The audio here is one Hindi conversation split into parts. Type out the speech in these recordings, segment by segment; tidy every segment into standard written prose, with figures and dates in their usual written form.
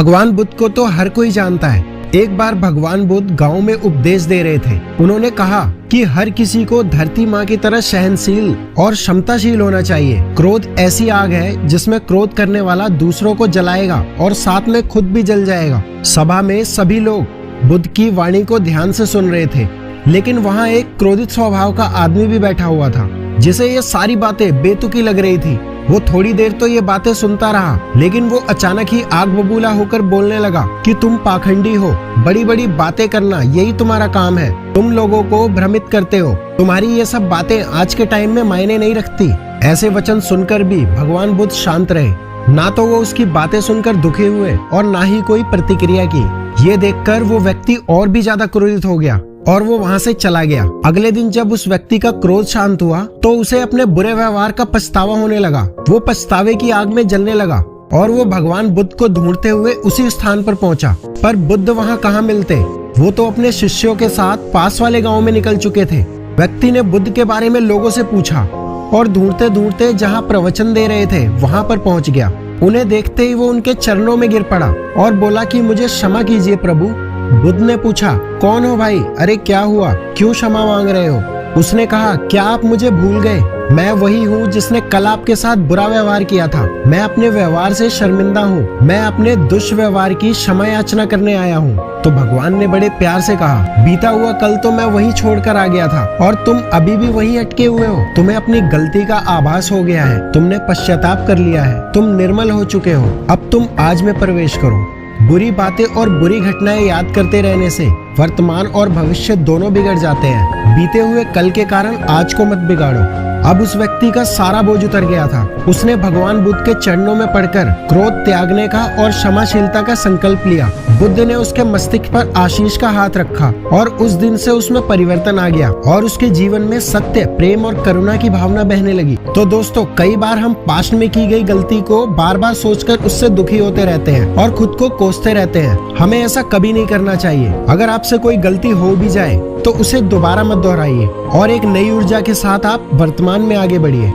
भगवान बुद्ध को तो हर कोई जानता है। एक बार भगवान बुद्ध गांव में उपदेश दे रहे थे। उन्होंने कहा कि हर किसी को धरती माँ की तरह सहनशील और क्षमताशील होना चाहिए। क्रोध ऐसी आग है जिसमें क्रोध करने वाला दूसरों को जलाएगा और साथ में खुद भी जल जाएगा। सभा में सभी लोग बुद्ध की वाणी को ध्यान से सुन रहे थे, लेकिन वहाँ एक क्रोधित स्वभाव का आदमी भी बैठा हुआ था, जिसे ये सारी बातें बेतुकी लग रही थी। वो थोड़ी देर तो ये बातें सुनता रहा, लेकिन वो अचानक ही आग बबूला होकर बोलने लगा कि तुम पाखंडी हो, बड़ी बड़ी बातें करना यही तुम्हारा काम है, तुम लोगों को भ्रमित करते हो, तुम्हारी ये सब बातें आज के टाइम में मायने नहीं रखती। ऐसे वचन सुनकर भी भगवान बुद्ध शांत रहे। ना तो वो उसकी बातें सुनकर दुखी हुए और ना ही कोई प्रतिक्रिया की। ये देखकर वो व्यक्ति और भी ज्यादा क्रोधित हो गया और वो वहाँ से चला गया। अगले दिन जब उस व्यक्ति का क्रोध शांत हुआ तो उसे अपने बुरे व्यवहार का पछतावा होने लगा। वो पछतावे की आग में जलने लगा और वो भगवान बुद्ध को ढूंढते हुए उसी स्थान पर पहुंचा। पर बुद्ध वहाँ कहाँ मिलते, वो तो अपने शिष्यों के साथ पास वाले गांव में निकल चुके थे। व्यक्ति ने बुद्ध के बारे में लोगों से पूछा और ढूंढते ढूंढते जहाँ प्रवचन दे रहे थे वहाँ पर पहुँच गया। उन्हें देखते ही वो उनके चरणों में गिर पड़ा और बोला कि मुझे क्षमा कीजिए प्रभु। बुद्ध ने पूछा, कौन हो भाई? अरे क्या हुआ, क्यों क्षमा मांग रहे हो? उसने कहा, क्या आप मुझे भूल गए? मैं वही हूँ जिसने कल आपके साथ बुरा व्यवहार किया था। मैं अपने व्यवहार से शर्मिंदा हूँ। मैं अपने दुष्व्यवहार की क्षमा याचना करने आया हूँ। तो भगवान ने बड़े प्यार से कहा, बीता हुआ कल तो मैं वहीं छोड़कर आ गया था और तुम अभी भी वहीं अटके हुए हो। तुम्हें अपनी गलती का आभास हो गया है, तुमने पश्चाताप कर लिया है, तुम निर्मल हो चुके हो। अब तुम आज में प्रवेश करो। बुरी बातें और बुरी घटनाएं याद करते रहने से वर्तमान और भविष्य दोनों बिगड़ जाते हैं। बीते हुए कल के कारण आज को मत बिगाड़ो। अब उस व्यक्ति का सारा बोझ उतर गया था। उसने भगवान बुद्ध के चरणों में पड़कर क्रोध त्यागने का और क्षमाशीलता का संकल्प लिया। बुद्ध ने उसके मस्तिष्क पर आशीष का हाथ रखा और उस दिन से उसमें परिवर्तन आ गया और उसके जीवन में सत्य, प्रेम और करुणा की भावना बहने लगी। तो दोस्तों, कई बार हम पास्ट में की गई गलती को बार बार सोचकर उससे दुखी होते रहते हैं और खुद को कोसते रहते हैं। हमें ऐसा कभी नहीं करना चाहिए। अगर आपसे कोई गलती हो भी जाए तो उसे दोबारा मत दोहराइए और एक नई ऊर्जा के साथ आप वर्तमान में आगे बढ़िए।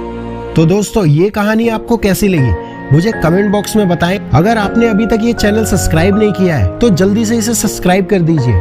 तो दोस्तों, ये कहानी आपको कैसी लगी मुझे कमेंट बॉक्स में बताएं। अगर आपने अभी तक ये चैनल सब्सक्राइब नहीं किया है तो जल्दी से इसे सब्सक्राइब कर दीजिए।